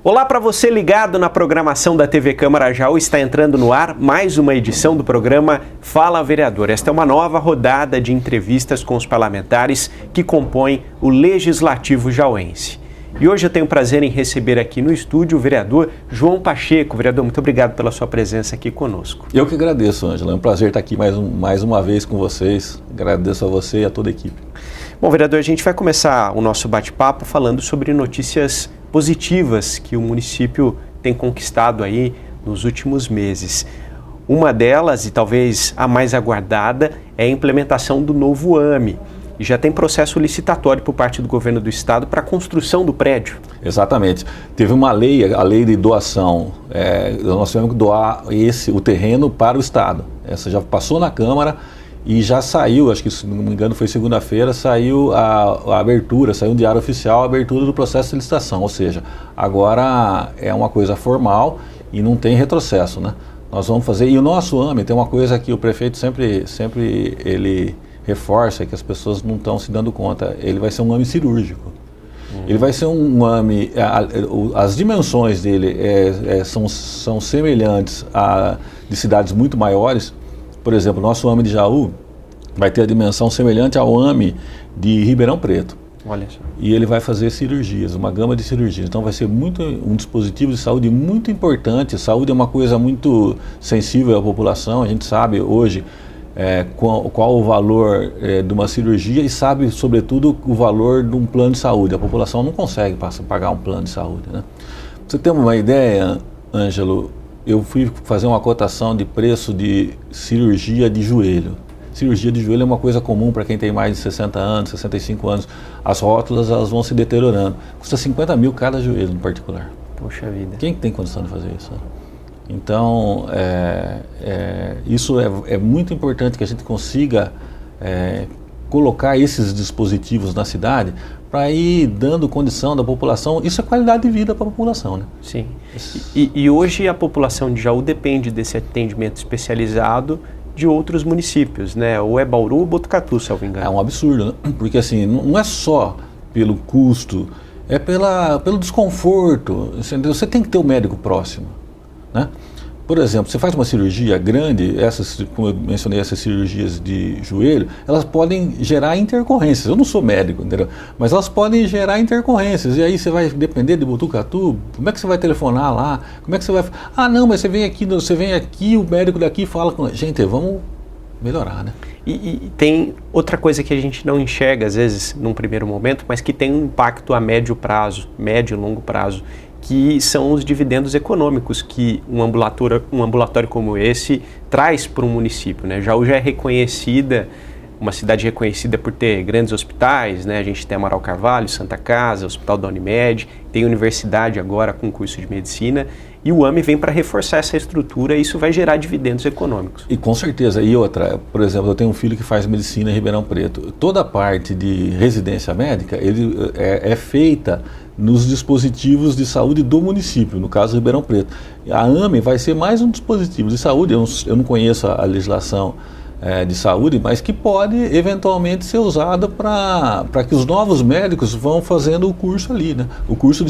Olá para você ligado na programação da TV Câmara Jaú, está entrando no ar mais uma edição do programa Fala Vereador. Esta é uma nova rodada de entrevistas com os parlamentares que compõem o Legislativo jauense. E hoje eu tenho o prazer em receber aqui no estúdio o vereador João Pacheco. Vereador, muito obrigado pela sua presença aqui conosco. Eu que agradeço, Ângela. É um prazer estar aqui mais uma vez com vocês. Agradeço a você e a toda a equipe. Bom, vereador, a gente vai começar o nosso bate-papo falando sobre notícias positivas que o município tem conquistado aí nos últimos meses. Uma delas, e talvez a mais aguardada, é a implementação do novo AME. E já tem processo licitatório por parte do governo do estado para a construção do prédio. Exatamente. Teve uma lei, a lei de doação. Nós tivemos que doar o terreno para o estado. Essa já passou na Câmara e já saiu, acho que se não me engano foi segunda-feira, saiu a abertura, saiu um diário oficial, a abertura do processo de licitação. Ou seja, agora é uma coisa formal e não tem retrocesso, né? Nós vamos fazer, e o nosso AME tem uma coisa que o prefeito sempre ele reforça, que as pessoas não estão se dando conta, ele vai ser um AME cirúrgico. Ele vai ser um AME, as dimensões dele são semelhantes a de cidades muito maiores. Por exemplo, o nosso AME de Jaú vai ter a dimensão semelhante ao AME de Ribeirão Preto. Olha só. E ele vai fazer cirurgias, uma gama de cirurgias. Então vai ser um dispositivo de saúde muito importante. Saúde é uma coisa muito sensível à população, a gente sabe hoje qual o valor de uma cirurgia e sabe, sobretudo, o valor de um plano de saúde. A população não consegue pagar um plano de saúde, né? Pra você ter uma ideia, Ângelo, eu fui fazer uma cotação de preço de cirurgia de joelho. Cirurgia de joelho é uma coisa comum para quem tem mais de 60 anos, 65 anos. As rótulas elas vão se deteriorando. Custa 50 mil cada joelho no particular. Poxa vida. Quem tem condição de fazer isso? Então, isso é muito importante que a gente consiga colocar esses dispositivos na cidade para ir dando condição da população. Isso é qualidade de vida para a população, né? Sim. E hoje a população de Jaú depende desse atendimento especializado de outros municípios, né? Ou é Bauru ou Botucatu, se eu não me engano. É um absurdo, né? Porque assim, não é só pelo custo, é pelo desconforto, entendeu? Você tem que ter o médico próximo, né? Por exemplo, você faz uma cirurgia grande, como eu mencionei, essas cirurgias de joelho, elas podem gerar intercorrências. Eu não sou médico, entendeu? Mas elas podem gerar intercorrências. E aí você vai depender de Botucatu, como é que você vai telefonar lá? Como é que você vai... Ah, não, mas você vem aqui, o médico daqui fala com... Gente, vamos melhorar, né? E tem outra coisa que a gente não enxerga, às vezes, num primeiro momento, mas que tem um impacto a médio prazo, médio e longo prazo, que são os dividendos econômicos que um ambulatório como esse traz para um município, né? Jaú já é reconhecida, uma cidade reconhecida por ter grandes hospitais, né? A gente tem Amaral Carvalho, Santa Casa, Hospital da Unimed, tem universidade agora com curso de medicina, e o AME vem para reforçar essa estrutura e isso vai gerar dividendos econômicos. E com certeza. E outra, por exemplo, eu tenho um filho que faz medicina em Ribeirão Preto. Toda a parte de residência médica é feita nos dispositivos de saúde do município, no caso Ribeirão Preto. A AME vai ser mais um dispositivo de saúde, eu não conheço a legislação de saúde, mas que pode eventualmente ser usada para que os novos médicos vão fazendo o curso ali, né? O curso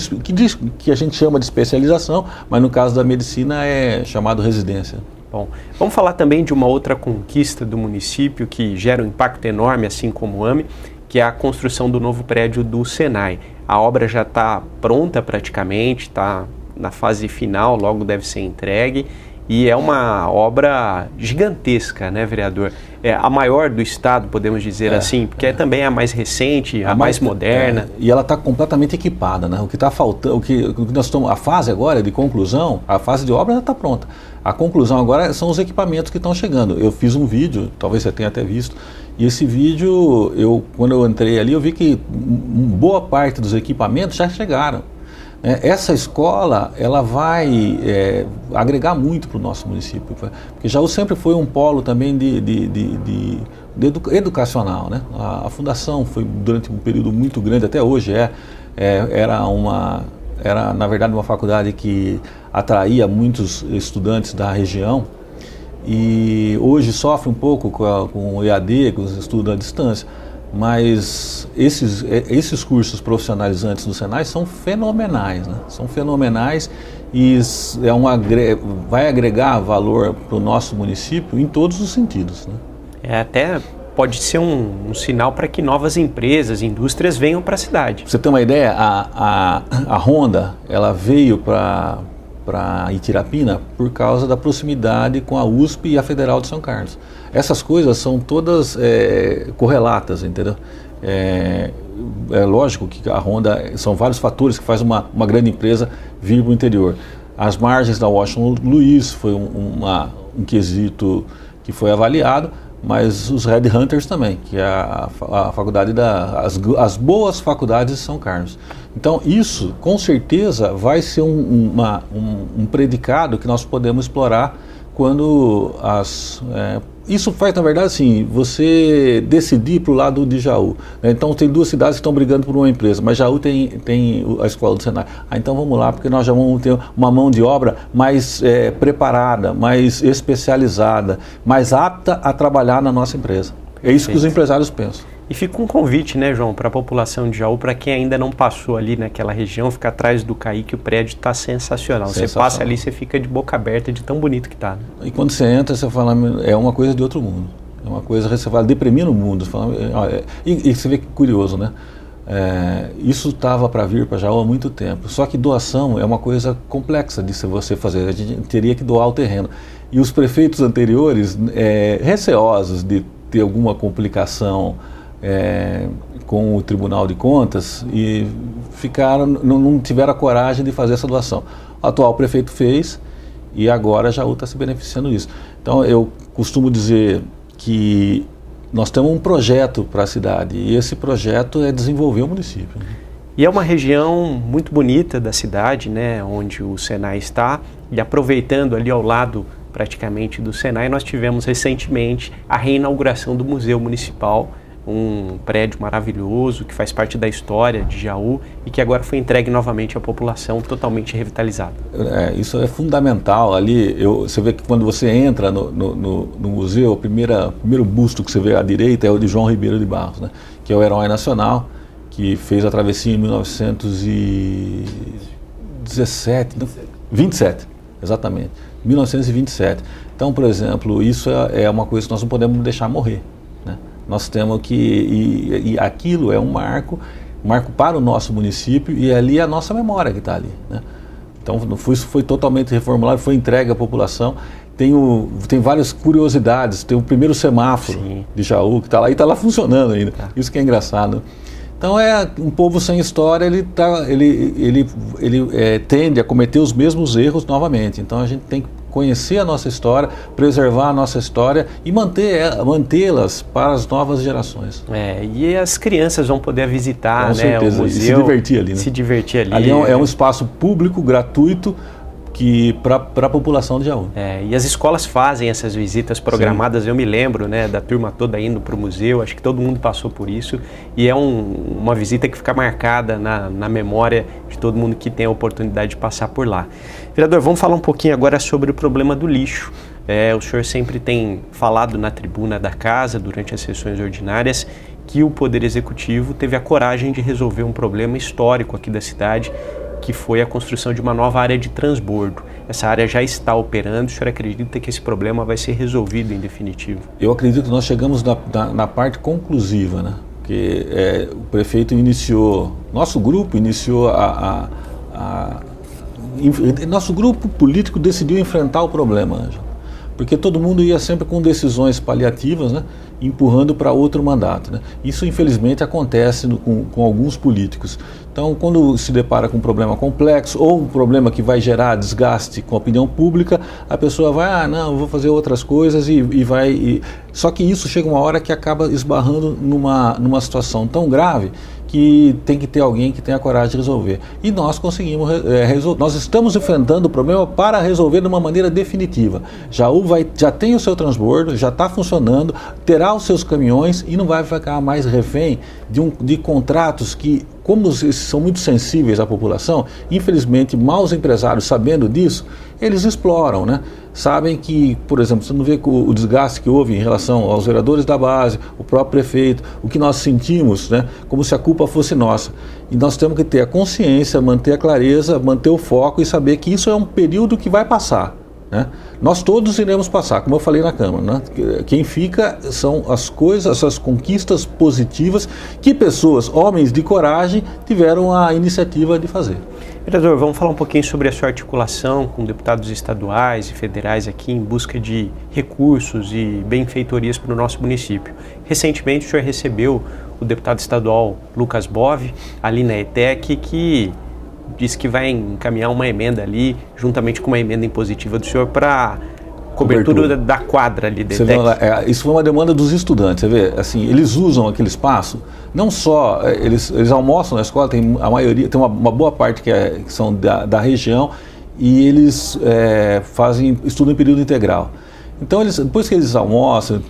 que a gente chama de especialização, mas no caso da medicina é chamado residência. Bom, vamos falar também de uma outra conquista do município que gera um impacto enorme, assim como o AME, que é a construção do novo prédio do Senai. A obra já está pronta praticamente, está na fase final, logo deve ser entregue. E é uma obra gigantesca, né, vereador? É a maior do estado, podemos dizer assim, porque é também a mais recente, a mais moderna. E ela está completamente equipada, né? O que está faltando, o que nós estamos, a fase agora de conclusão, a fase de obra já está pronta. A conclusão agora são os equipamentos que estão chegando. Eu fiz um vídeo, talvez você tenha até visto, e esse vídeo, quando eu entrei ali, eu vi que boa parte dos equipamentos já chegaram. Essa escola ela vai agregar muito para o nosso município, porque Jaú sempre foi um polo também educacional, né? A fundação foi durante um período muito grande, até hoje era na verdade uma faculdade que atraía muitos estudantes da região e hoje sofre um pouco com o EAD, com os estudos à distância. mas esses cursos profissionalizantes do Senai são fenomenais, né? São fenomenais e vai agregar valor para o nosso município em todos os sentidos, né? Até pode ser um sinal para que novas empresas, indústrias venham para a cidade. Pra você ter uma ideia, a Honda, ela veio para Itirapina por causa da proximidade com a USP e a Federal de São Carlos. Essas coisas são todas correlatas, entendeu? É lógico que a Honda, são vários fatores que fazem uma grande empresa vir para o interior. As margens da Washington Luiz foi um quesito que foi avaliado, mas os Red Hunters também, que é a faculdade as boas faculdades de São Carlos. Então isso, com certeza, vai ser um predicado que nós podemos explorar quando isso faz, na verdade, assim, você decidir para o lado de Jaú, né? Então tem duas cidades que estão brigando por uma empresa, mas Jaú tem a escola do Senai. Então vamos lá, porque nós já vamos ter uma mão de obra mais preparada, mais especializada, mais apta a trabalhar na nossa empresa. É isso que os empresários pensam. E fica um convite, né, João, para a população de Jaú, para quem ainda não passou ali naquela região, fica atrás do CAI, que o prédio está sensacional. Você passa ali, você fica de boca aberta de tão bonito que está. Né? E quando você entra, você fala, é uma coisa de outro mundo. É uma coisa que você fala, deprimir no mundo. Você fala, e você vê que curioso, né? Isso estava para vir para Jaú há muito tempo. Só que doação é uma coisa complexa de você fazer. A gente teria que doar o terreno. E os prefeitos anteriores, receosos de ter alguma complicação com o Tribunal de Contas, e não tiveram a coragem de fazer essa doação. O atual prefeito fez e agora Jaú está se beneficiando disso. Então eu costumo dizer que nós temos um projeto para a cidade e esse projeto é desenvolver o município. E é uma região muito bonita da cidade, né, onde o Senai está, e aproveitando ali ao lado praticamente do Senai, nós tivemos recentemente a reinauguração do Museu Municipal, um prédio maravilhoso que faz parte da história de Jaú e que agora foi entregue novamente à população, totalmente revitalizado. Isso é fundamental. Ali, você vê que quando você entra no museu, o primeiro busto que você vê à direita é o de João Ribeiro de Barros, né? Que é o herói nacional, que fez a travessia em 1927, exatamente, 1927. Então, por exemplo, isso é uma coisa que nós não podemos deixar morrer, né? Nós temos que, e aquilo é um marco para o nosso município, e ali é a nossa memória que está ali, né? Então foi totalmente reformulado, foi entregue à população. Tem várias curiosidades, tem o primeiro semáforo de Jaú que está lá e está lá funcionando ainda, isso que é engraçado. Então um povo sem história, ele tende a cometer os mesmos erros novamente. Então a gente tem que conhecer a nossa história, preservar a nossa história e mantê-las para as novas gerações. E as crianças vão poder visitar, com certeza, o museu, e se divertir ali, né? Se divertir ali. Ali é um espaço público, gratuito, para a população de Jaú. E as escolas fazem essas visitas programadas. Sim. Eu me lembro, né, da turma toda indo para o museu, acho que todo mundo passou por isso, e é uma visita que fica marcada na memória de todo mundo que tem a oportunidade de passar por lá. Vereador, vamos falar um pouquinho agora sobre o problema do lixo. O senhor sempre tem falado na tribuna da casa, durante as sessões ordinárias, que o Poder Executivo teve a coragem de resolver um problema histórico aqui da cidade, que foi a construção de uma nova área de transbordo. Essa área já está operando. O senhor acredita que esse problema vai ser resolvido em definitivo? Eu acredito que nós chegamos na parte conclusiva, né? Porque o prefeito iniciou, nosso grupo iniciou nosso grupo político decidiu enfrentar o problema, Ângelo, porque todo mundo ia sempre com decisões paliativas, né? Empurrando para outro mandato, né? Isso infelizmente acontece com alguns políticos. Então, quando se depara com um problema complexo ou um problema que vai gerar desgaste com a opinião pública, a pessoa vai, não, eu vou fazer outras coisas e vai... Só que isso chega uma hora que acaba esbarrando numa situação tão grave que tem que ter alguém que tenha coragem de resolver. E nós conseguimos resolver. Nós estamos enfrentando o problema para resolver de uma maneira definitiva. Jaú já tem o seu transbordo, já está funcionando, terá os seus caminhões e não vai ficar mais refém de contratos que, como são muito sensíveis à população, infelizmente, maus empresários, sabendo disso, eles exploram, né? Sabem que, por exemplo, você não vê o desgaste que houve em relação aos vereadores da base, o próprio prefeito, o que nós sentimos, né? Como se a culpa fosse nossa. E nós temos que ter a consciência, manter a clareza, manter o foco e saber que isso é um período que vai passar, né? Nós todos iremos passar, como eu falei na Câmara, né? Quem fica são as coisas, essas conquistas positivas que pessoas, homens de coragem, tiveram a iniciativa de fazer. Vereador, vamos falar um pouquinho sobre a sua articulação com deputados estaduais e federais aqui em busca de recursos e benfeitorias para o nosso município. Recentemente o senhor recebeu o deputado estadual Lucas Bove, ali na ETEC, que disse que vai encaminhar uma emenda ali, juntamente com uma emenda impositiva do senhor para cobertura da quadra ali da ETEC. Isso foi uma demanda dos estudantes, você vê, assim, eles usam aquele espaço, não só, eles almoçam na escola, tem a maioria, tem uma boa parte que são da região, e eles estudam em período integral. Então, depois que eles almoçam,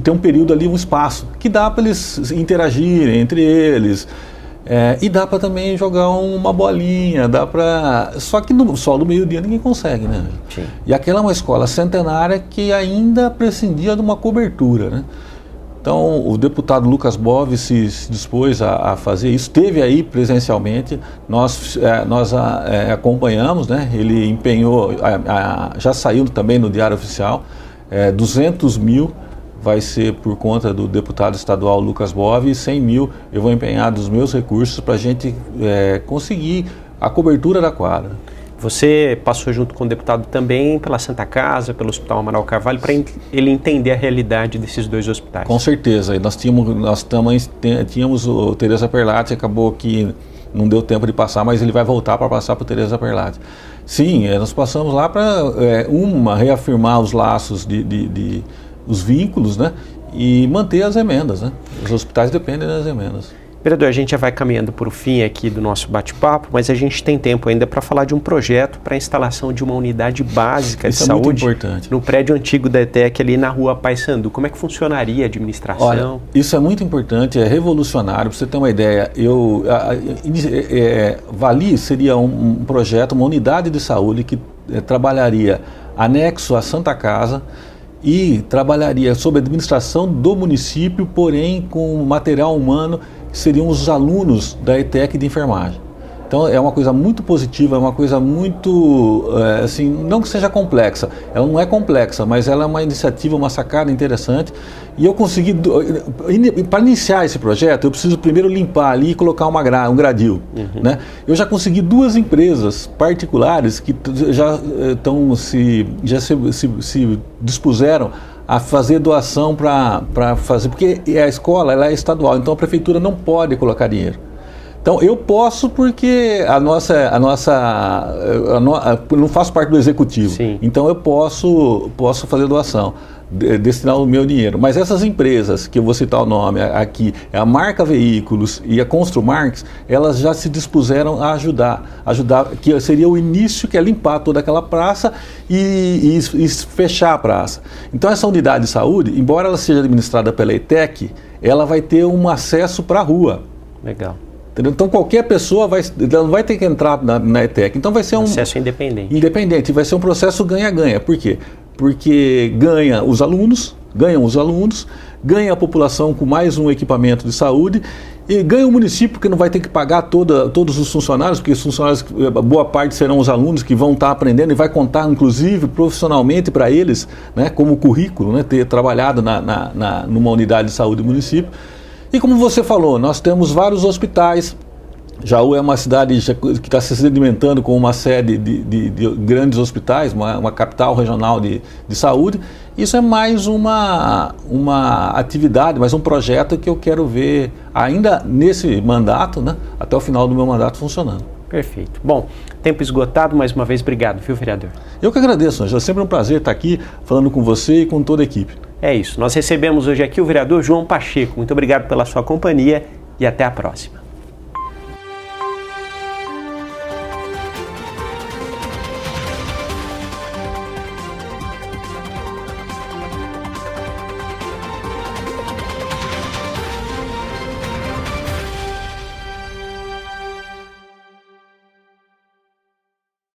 tem um período ali, um espaço, que dá para eles interagirem entre eles, e dá para também jogar uma bolinha, só que no sol do meio-dia ninguém consegue, né? Sim. E aquela é uma escola centenária que ainda prescindia de uma cobertura, né? Então, o deputado Lucas Bove se dispôs a fazer isso, esteve aí presencialmente, nós acompanhamos, né? Ele empenhou, já saiu também no Diário Oficial, 200 mil vai ser por conta do deputado estadual Lucas Bove, e 100 mil eu vou empenhar dos meus recursos para a gente conseguir a cobertura da quadra. Você passou junto com o deputado também pela Santa Casa, pelo Hospital Amaral Carvalho, para ele entender a realidade desses dois hospitais. Com certeza, nós tínhamos o Teresa Perlatti, acabou que não deu tempo de passar, mas ele vai voltar para passar para o Teresa Perlatti. Sim, nós passamos lá para reafirmar os laços os vínculos, né? E manter as emendas, né? Os hospitais dependem das emendas. Vereador, a gente já vai caminhando para o fim aqui do nosso bate-papo, mas a gente tem tempo ainda para falar de um projeto para a instalação de uma unidade básica de saúde muito importante. No prédio antigo da ETEC ali na rua Paissandu. Como é que funcionaria a administração? Olha, isso é muito importante, é revolucionário. Para você ter uma ideia, Vali seria um projeto, uma unidade de saúde que trabalharia anexo à Santa Casa, e trabalharia sob a administração do município, porém com material humano, que seriam os alunos da ETEC de enfermagem. Então é uma coisa muito positiva, é uma coisa muito, assim, não que seja complexa, ela não é complexa, mas ela é uma iniciativa, uma sacada interessante, e eu consegui, para iniciar esse projeto, eu preciso primeiro limpar ali e colocar um gradil, né? Eu já consegui 2 empresas particulares que já se dispuseram a fazer doação para fazer, porque a escola ela é estadual, então a prefeitura não pode colocar dinheiro. Então eu posso porque não faço parte do executivo. Sim. Então eu posso fazer doação, destinar o meu dinheiro. Mas essas empresas, que eu vou citar o nome aqui, a Marca Veículos e a Construmarques, elas já se dispuseram a ajudar, que seria o início, que é limpar toda aquela praça e fechar a praça. Então essa unidade de saúde, embora ela seja administrada pela ETEC, ela vai ter um acesso para a rua. Legal. Então qualquer pessoa não vai ter que entrar na ETEC. Então vai ser um processo independente. Independente, vai ser um processo ganha-ganha. Por quê? Porque ganham os alunos, ganha a população com mais um equipamento de saúde, e ganha o município, que não vai ter que pagar todos os funcionários, porque os funcionários, boa parte serão os alunos que vão estar aprendendo, e vai contar inclusive profissionalmente para eles, né, como currículo, né, ter trabalhado numa unidade de saúde do município. E como você falou, nós temos vários hospitais. Jaú é uma cidade que está se sedimentando com uma série de grandes hospitais, uma capital regional de saúde. Isso é mais uma atividade, mais um projeto que eu quero ver ainda nesse mandato, né, até o final do meu mandato funcionando. Perfeito. Bom, tempo esgotado, mais uma vez, obrigado, viu, vereador? Eu que agradeço, Ângelo. É sempre um prazer estar aqui falando com você e com toda a equipe. É isso. Nós recebemos hoje aqui o vereador João Pacheco. Muito obrigado pela sua companhia e até a próxima.